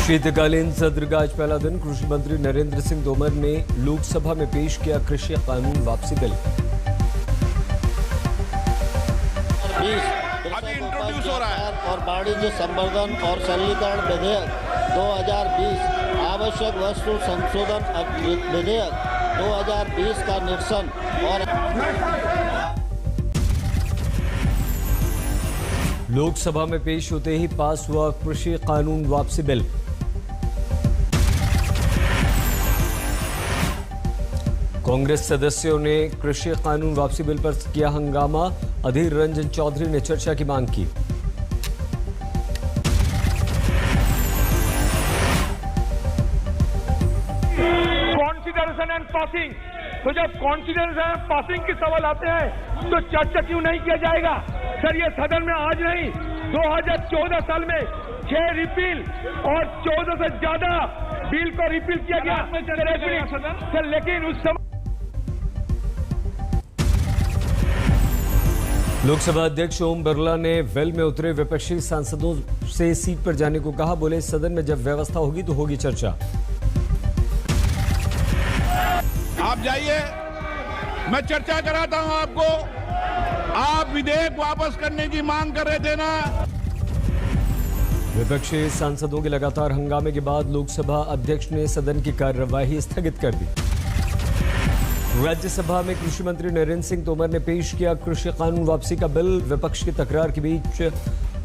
शीतकालीन सत्र का आज पहला दिन कृषि मंत्री नरेंद्र सिंह तोमर ने लोकसभा में पेश किया कृषि कानून वापसी बिल। अभी इंट्रोड्यूस हो रहा है और वाणिज्य संवर्धन और सरलीकरण विधेयक 2020, आवश्यक वस्तु संशोधन विधेयक 2020 का निरसन और लोकसभा में पेश होते ही पास हुआ कृषि कानून वापसी बिल। कांग्रेस सदस्यों ने कृषि कानून वापसी बिल पर किया हंगामा। अधीर रंजन चौधरी ने चर्चा की मांग की। कॉन्सिडरेशन एंड पासिंग, तो जब कॉन्सिडरेशन एंड पासिंग के सवाल आते हैं तो चर्चा क्यों नहीं किया जाएगा? सर, ये सदन में आज नहीं, 2014 साल में 6 रिपील और 14 से ज्यादा बिल को रिपील किया गया सर, लेकिन उस समय लोकसभा अध्यक्ष ओम बिरला ने वेल में उतरे विपक्षी सांसदों से सीट पर जाने को कहा। बोले, सदन में जब व्यवस्था होगी तो होगी चर्चा। आप जाइए, मैं चर्चा कराता हूं आपको। आप विधेयक वापस करने की मांग कर रहे थे ना। विपक्षी सांसदों के लगातार हंगामे के बाद लोकसभा अध्यक्ष ने सदन की कार्यवाही स्थगित कर दी। राज्यसभा में कृषि मंत्री नरेंद्र सिंह तोमर ने पेश किया कृषि कानून वापसी का बिल। विपक्ष की तकरार के बीच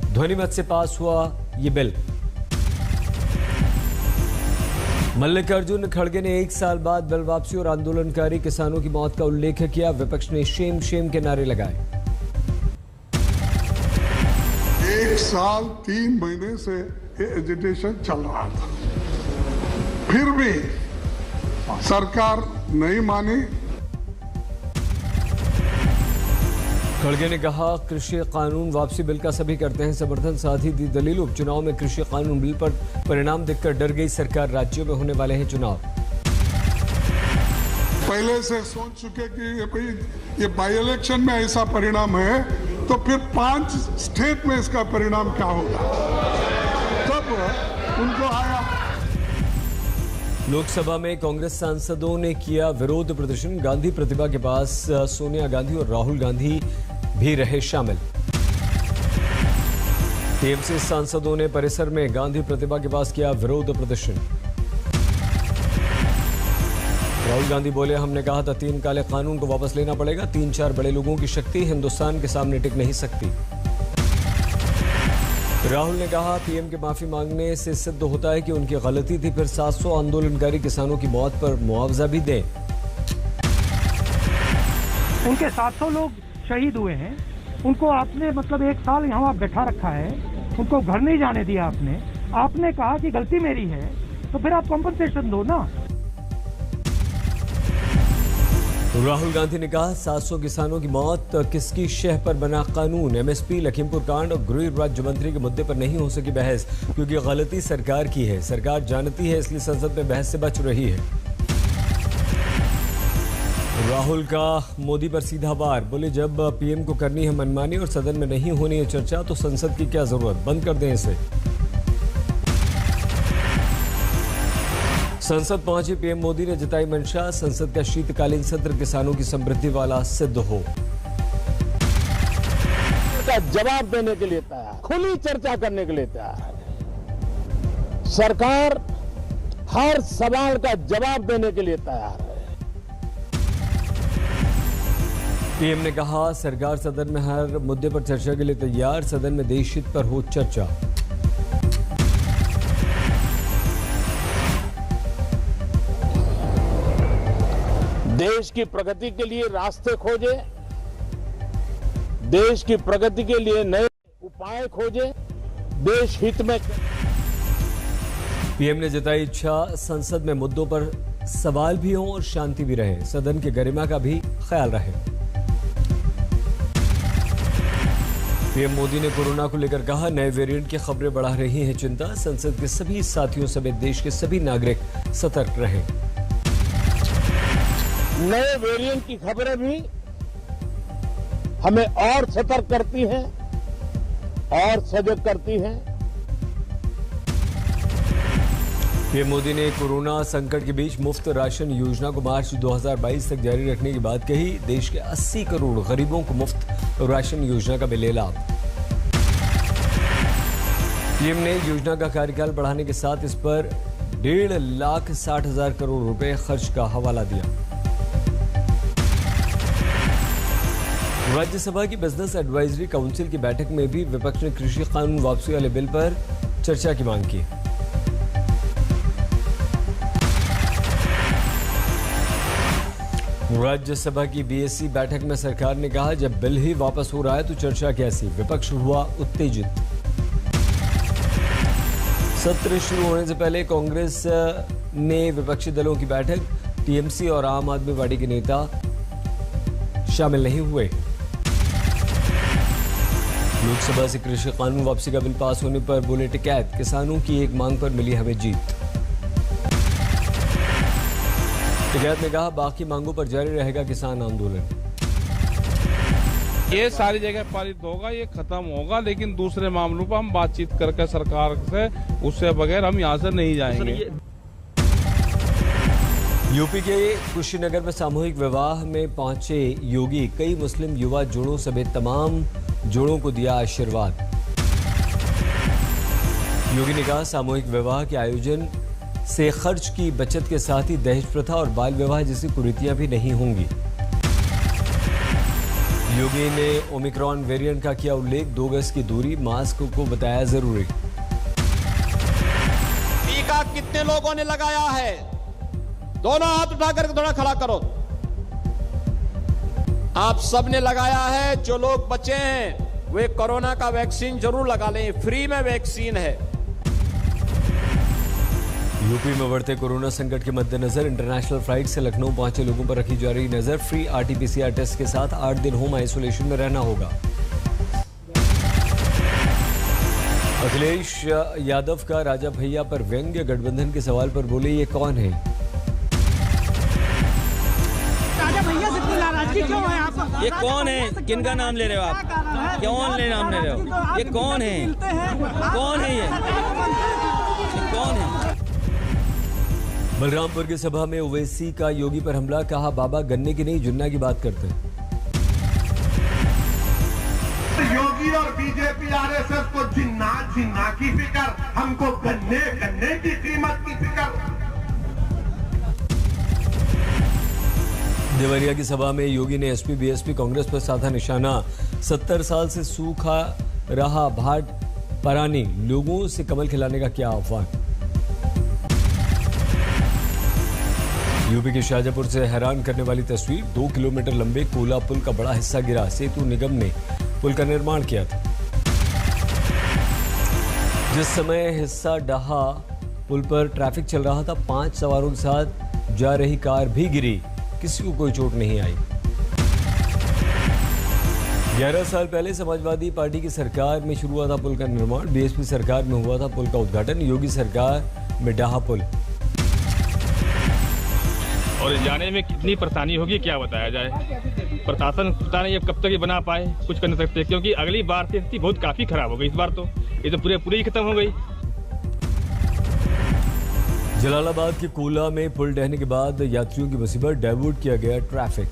ध्वनिमत से पास हुआ ये बिल। मल्लिकार्जुन खड़गे ने 1 साल बाद बिल वापसी और आंदोलनकारी किसानों की मौत का उल्लेख किया। विपक्ष ने शेम शेम के नारे लगाए। 1 साल 3 महीने से ये एजिटेशन चल रहा था, फिर भी सरकार नहीं मानी। खड़गे ने कहा, कृषि कानून वापसी बिल का सभी करते हैं समर्थन। साथ ही दी दलील, उपचुनाव में कृषि कानून बिल पर परिणाम देखकर डर गई सरकार। राज्यों में होने वाले हैं चुनाव। पहले से सोच चुके कि ये बाई इलेक्शन में ऐसा परिणाम है तो फिर 5 स्टेट में इसका परिणाम क्या होगा, तब उनको आया। लोकसभा में कांग्रेस सांसदों ने किया विरोध प्रदर्शन। गांधी प्रतिमा के पास सोनिया गांधी और राहुल गांधी भी रहे शामिल। टीएमसी सांसदों ने परिसर में गांधी प्रतिमा के पास किया विरोध प्रदर्शन। राहुल गांधी बोले, हमने कहा था 3 काले कानून को वापस लेना पड़ेगा। 3-4 बड़े लोगों की शक्ति हिंदुस्तान के सामने टिक नहीं सकती। राहुल ने कहा, पीएम के माफी मांगने से सिद्ध होता है कि उनकी गलती थी। फिर 700 आंदोलनकारी किसानों की मौत पर मुआवजा भी दें। उनके 700 लोग शहीद हुए हैं। उनको आपने 1 साल यहाँ बैठा रखा है, उनको घर नहीं जाने दिया। आपने कहा कि गलती मेरी है, तो फिर आप कॉम्पनसेशन दो ना। राहुल गांधी ने कहा, 700 किसानों की मौत किसकी शह पर बना कानून। एमएसपी, लखीमपुर कांड और गृह राज्य मंत्री के मुद्दे पर नहीं हो सकी बहस, क्योंकि गलती सरकार की है। सरकार जानती है, इसलिए संसद में बहस से बच रही है। राहुल का मोदी पर सीधा वार। बोले, जब पीएम को करनी है मनमानी और सदन में नहीं होनी है चर्चा तो संसद की क्या जरूरत, बंद कर दें इसे। संसद पहुंचे पीएम मोदी ने जताई मंशा, संसद का शीतकालीन सत्र किसानों की समृद्धि वाला सिद्ध हो। का जवाब देने के लिए तैयार, खुली चर्चा करने के लिए तैयार। सरकार हर सवाल का जवाब देने के लिए तैयार है। पीएम ने कहा, सरकार सदन में हर मुद्दे पर चर्चा के लिए तैयार। सदन में देश हित पर हो चर्चा। देश की प्रगति के लिए रास्ते खोजे, देश की प्रगति के लिए नए उपाय खोजे, देश हित में। पीएम ने जताई इच्छा, संसद में मुद्दों पर सवाल भी हों और शांति भी रहे। सदन की गरिमा का भी ख्याल रहे। पीएम मोदी ने कोरोना को लेकर कहा, नए वेरिएंट की खबरें बढ़ा रही हैं चिंता। संसद के सभी साथियों समेत देश के सभी नागरिक सतर्क रहें। नए वेरिएंट की खबरें भी हमें और सतर्क करती हैं और सजग करती हैं। पीएम मोदी ने कोरोना संकट के बीच मुफ्त राशन योजना को मार्च 2022 तक जारी रखने की बात कही। देश के 80 करोड़ गरीबों को मुफ्त राशन योजना का मिले लाभ। पीएम ने योजना का कार्यकाल बढ़ाने के साथ इस पर 1,60,000 करोड़ रुपए खर्च का हवाला दिया। राज्यसभा की बिजनेस एडवाइजरी काउंसिल की बैठक में भी विपक्ष ने कृषि कानून वापसी वाले बिल पर चर्चा की मांग की। राज्यसभा की बीएससी बैठक में सरकार ने कहा, जब बिल ही वापस हो रहा है तो चर्चा कैसी। विपक्ष हुआ उत्तेजित। सत्र शुरू होने से पहले कांग्रेस ने विपक्षी दलों की बैठक, टीएमसी और आम आदमी पार्टी के नेता शामिल नहीं हुए। लोकसभा से कृषि कानून वापसी का बिल पास होने पर बोले टिकैत, किसानों की एक मांग पर मिली हमें जीत। टिकैत ने कहा, बाकी मांगों पर जारी रहेगा किसान आंदोलन। ये सारी जगह पारित होगा, ये खत्म होगा, लेकिन दूसरे मामलों पर हम बातचीत करके सरकार से, उससे बगैर हम यहाँ से नहीं जाएंगे। यूपी के कुशीनगर में सामूहिक विवाह में पहुंचे योगी, कई मुस्लिम युवा जोड़ों समेत तमाम जोड़ों को दिया आशीर्वाद। योगी ने कहा, सामूहिक विवाह के आयोजन से खर्च की बचत के साथ ही दहेज प्रथा और बाल विवाह जैसी कुरीतियां भी नहीं होंगी। योगी ने ओमिक्रॉन वेरिएंट का किया उल्लेख, 2 गज की दूरी, मास्क को बताया जरूरी। टीका कितने लोगों ने लगाया है? दोनों हाथ उठाकर थोड़ा खड़ा करो। आप सब ने लगाया है। जो लोग बचे हैं वे कोरोना का वैक्सीन जरूर लगा लें, फ्री में वैक्सीन है। यूपी में बढ़ते कोरोना संकट के मद्देनजर इंटरनेशनल फ्लाइट से लखनऊ पहुंचे लोगों पर रखी जा रही नजर। फ्री आरटीपीसीआर टेस्ट के साथ 8 दिन होम आइसोलेशन में रहना होगा। अखिलेश यादव का राजा भैया पर व्यंग्य, गठबंधन के सवाल पर बोले, ये कौन है? राजा भैया से इतनी नाराजगी क्यों है आप? ये कौन है? किनका नाम ले रहे हो आप? कौन ले नाम ले रहे हो? ये कौन है? कौन है ये कौन है? बलरामपुर की सभा में ओवैसी का योगी पर हमला, कहा, बाबा गन्ने की नहीं जुन्ना की बात करते हैं। योगी और बीजेपी आरएसएस को जिन्ना जिन्ना की फिक्र, हमको गन्ने गन्ने की कीमत की फिक्र। देवरिया की सभा में योगी ने एसपी बीएसपी कांग्रेस पर साधा निशाना। 70 साल से सूखा रहा भाट परानी, लोगों से कमल खिलाने का किया आह्वान। यूपी के शाहजहांपुर से हैरान करने वाली तस्वीर, 2 किलोमीटर लंबे कोला पुल का बड़ा हिस्सा गिरा। सेतु निगम ने पुल का निर्माण किया था। जिस समय हिस्सा ढहा, पुल पर ट्रैफिक चल रहा था, 5 सवारों के साथ जा रही कार भी गिरी, किसी को कोई चोट नहीं आई। 11 साल पहले समाजवादी पार्टी की सरकार में शुरू हुआ था पुल का निर्माण। बीएसपी सरकार में हुआ था पुल का उद्घाटन। योगी सरकार में ढहा पुल। और जाने में कितनी परेशानी होगी क्या बताया जाए। प्रशासन पता नहीं अब कब तक ये बना पाए, कुछ कर नहीं सकते, क्योंकि अगली बार से स्थिति बहुत काफी खराब हो गई। इस बार तो ये तो पूरी ही खत्म हो गई। जलालाबाद के कोला में पुल ढहने के बाद यात्रियों की मुसीबत, डाइवर्ट किया गया ट्रैफिक।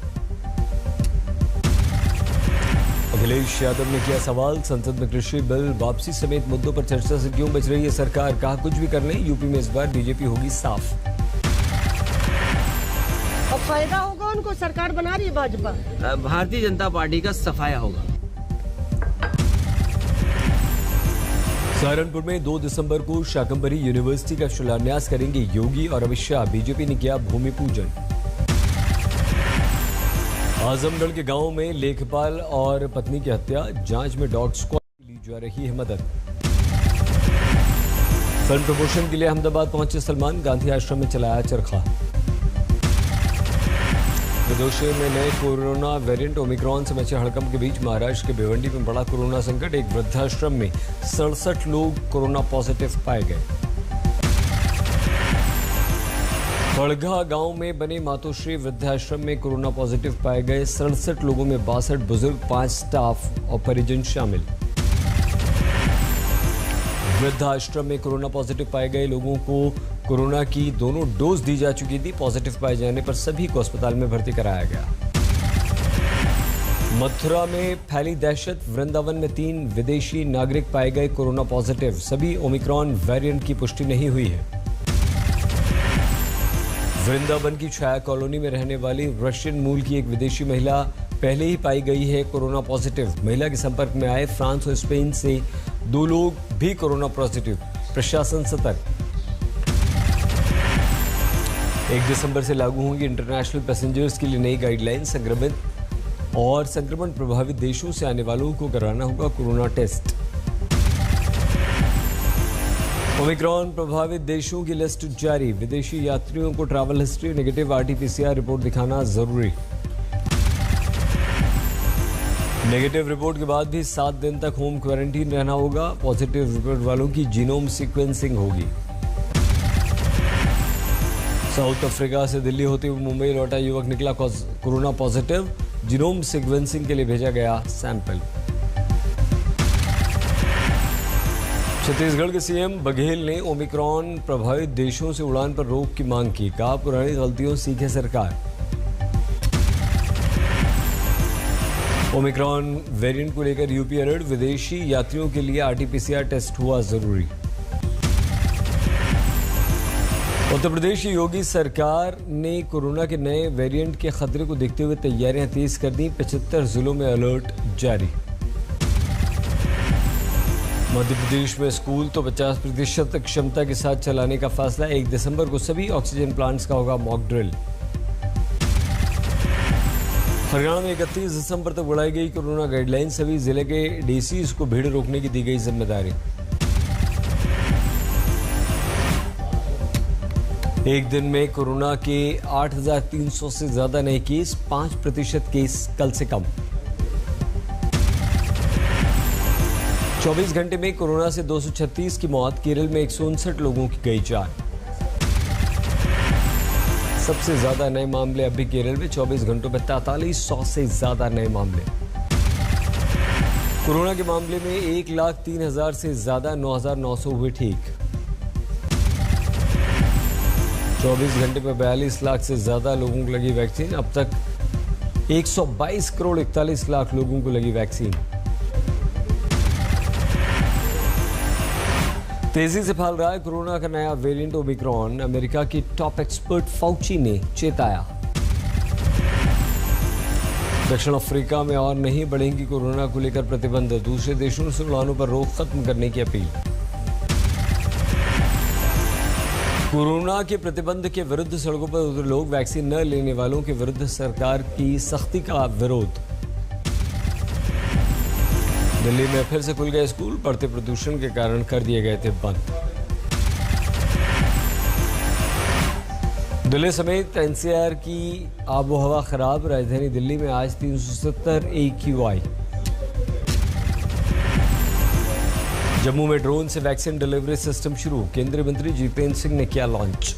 अखिलेश यादव ने किया सवाल, संसद में कृषि बिल वापसी समेत मुद्दों पर चर्चा से क्यों बच रही है सरकार? कहा, कुछ भी कर लें, यूपी में इस बार बीजेपी होगी साफ। अब फायदा होगा उनको, सरकार बना रही है भाजपा। भारतीय जनता पार्टी का सफाया होगा। सहारनपुर में 2 दिसंबर को शाकंभरी यूनिवर्सिटी का शिलान्यास करेंगे योगी और अमित शाह। बीजेपी ने किया भूमि पूजन। आजमगढ़ के गांव में लेखपाल और पत्नी की हत्या, जांच में डॉग स्क्वाड ली जा रही है मदद। फिल्म प्रमोशन के लिए अहमदाबाद पहुंचे सलमान, गांधी आश्रम में चलाया चरखा। विदोशी में नए कोरोना वेरिएंट ओमिक्रॉन से मचे हड़कंप के बीच महाराष्ट्र के भिवंडी में बड़ा कोरोना संकट। एक वृद्धाश्रम में 67 लोग कोरोना पॉजिटिव पाए गए। बड़गा गांव में बने मातोश्री वृद्धाश्रम में कोरोना पॉजिटिव पाए गए। 67 लोगों में 62 बुजुर्ग, 5 स्टाफ और परिजन शामिल। वृद्धाश्रम में कोरोना पॉजिटिव पाए गए लोगों को कोरोना की दोनों डोज दी जा चुकी थी। पॉजिटिव पाए जाने पर सभी को अस्पताल में भर्ती कराया गया। मथुरा में फैली दहशत, वृंदावन में 3 विदेशी नागरिक पाए गए कोरोना पॉजिटिव। सभी ओमिक्रॉन वेरिएंट की पुष्टि नहीं हुई है। वृंदावन की छाया कॉलोनी में रहने वाली रशियन मूल की एक विदेशी महिला पहले ही पाई गई है कोरोना पॉजिटिव। महिला के संपर्क में आए फ्रांस और स्पेन से 2 लोग भी कोरोना पॉजिटिव। प्रशासन सतर्क। 1 दिसंबर से लागू होंगी इंटरनेशनल पैसेंजर्स के लिए नई गाइडलाइन। संक्रमण प्रभावित देशों से आने वालों को कराना होगा कोरोना टेस्ट। ओमिक्रॉन प्रभावित देशों की लिस्ट जारी। विदेशी यात्रियों को travel history, negative RT-PCR report दिखाना जरूरी। नेगेटिव रिपोर्ट के बाद भी 7 दिन तक होम क्वारंटीन रहना होगा। पॉजिटिव रिपोर्ट वालों की जीनोम सीक्वेंसिंग होगी। साउथ अफ्रीका से दिल्ली होते हुए मुंबई लौटा युवक निकला कोरोना पॉजिटिव। जीनोम सीक्वेंसिंग के लिए भेजा गया सैंपल। छत्तीसगढ़ के सीएम बघेल ने ओमिक्रॉन प्रभावित देशों से उड़ान पर रोक की मांग की। कहा, पुरानी गलतियों सीखे सरकार। ओमिक्रॉन वेरिएंट को लेकर यूपी अलर्ट। विदेशी यात्रियों के लिए RT-PCR टेस्ट हुआ जरूरी। उत्तर प्रदेश की योगी सरकार ने कोरोना के नए वेरिएंट के खतरे को देखते हुए तैयारियां तेज कर दी। 75 जिलों में अलर्ट जारी। मध्य प्रदेश में स्कूल तो 50% क्षमता के साथ चलाने का फैसला। 1 दिसंबर को सभी ऑक्सीजन प्लांट्स का होगा मॉक ड्रिल। हरियाणा में 31 दिसंबर तक बढ़ाई गई कोरोना गाइडलाइन। सभी जिले के DCs को भीड़ रोकने की दी गई जिम्मेदारी। एक दिन में कोरोना के 8,300 से ज्यादा नए केस, 5% केस कल से कम। 24 घंटे में कोरोना से 236 की मौत। केरल में 159 लोगों की गई जान। सबसे ज्यादा नए मामले अभी केरल में 24 घंटों में 4300 से ज्यादा नए मामले। कोरोना के मामले में 1,03,000 से ज्यादा, 9,900 हुए ठीक। 24 घंटे में 42 लाख से ज्यादा लोगों को लगी वैक्सीन। अब तक 122 करोड़ 41 लाख लोगों को लगी वैक्सीन। तेजी से फैल रहा है कोरोना का नया वेरिएंट ओमिक्रॉन। अमेरिका की टॉप एक्सपर्ट फाउची ने चेताया। दक्षिण अफ्रीका में और नहीं बढ़ेंगी कोरोना को लेकर प्रतिबंध। दूसरे देशों से उड़ानों पर रोक खत्म करने की अपील। कोरोना के प्रतिबंध के विरुद्ध सड़कों पर उतरे लोग। वैक्सीन न लेने वालों के विरुद्ध सरकार की सख्ती का विरोध। दिल्ली में फिर से खुल गए स्कूल। बढ़ते प्रदूषण के कारण कर दिए गए थे बंद। दिल्ली समेत NCR की आबोहवा खराब। राजधानी दिल्ली में आज 370 AQI। जम्मू में ड्रोन से वैक्सीन डिलीवरी सिस्टम शुरू। केंद्रीय मंत्री जितेंद्र सिंह ने किया लॉन्च।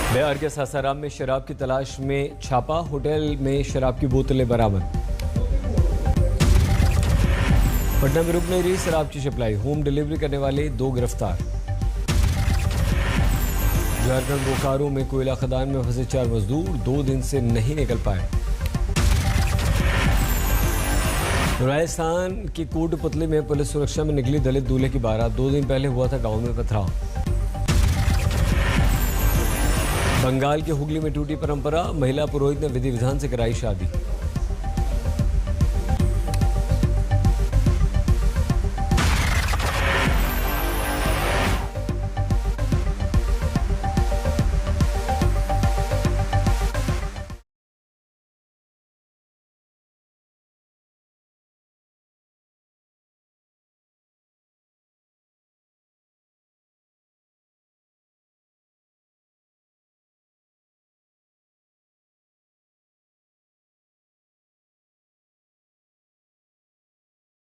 बिहार के सासाराम में शराब की तलाश में छापा। होटल में शराब की बोतलें बरामद। पटना में रुक नहीं रही शराब की सप्लाई। होम डिलीवरी करने वाले 2 गिरफ्तार। झारखंड बोकारो में कोयला खदान में फंसे 4 मजदूर 2 दिन से नहीं निकल पाए। राजस्थान के कोटपुतली में पुलिस सुरक्षा में निकली दलित दूल्हे की बारात। 2 दिन पहले हुआ था गांव में पथराव। बंगाल के हुगली में टूटी परंपरा। महिला पुरोहित ने विधि विधान से कराई शादी।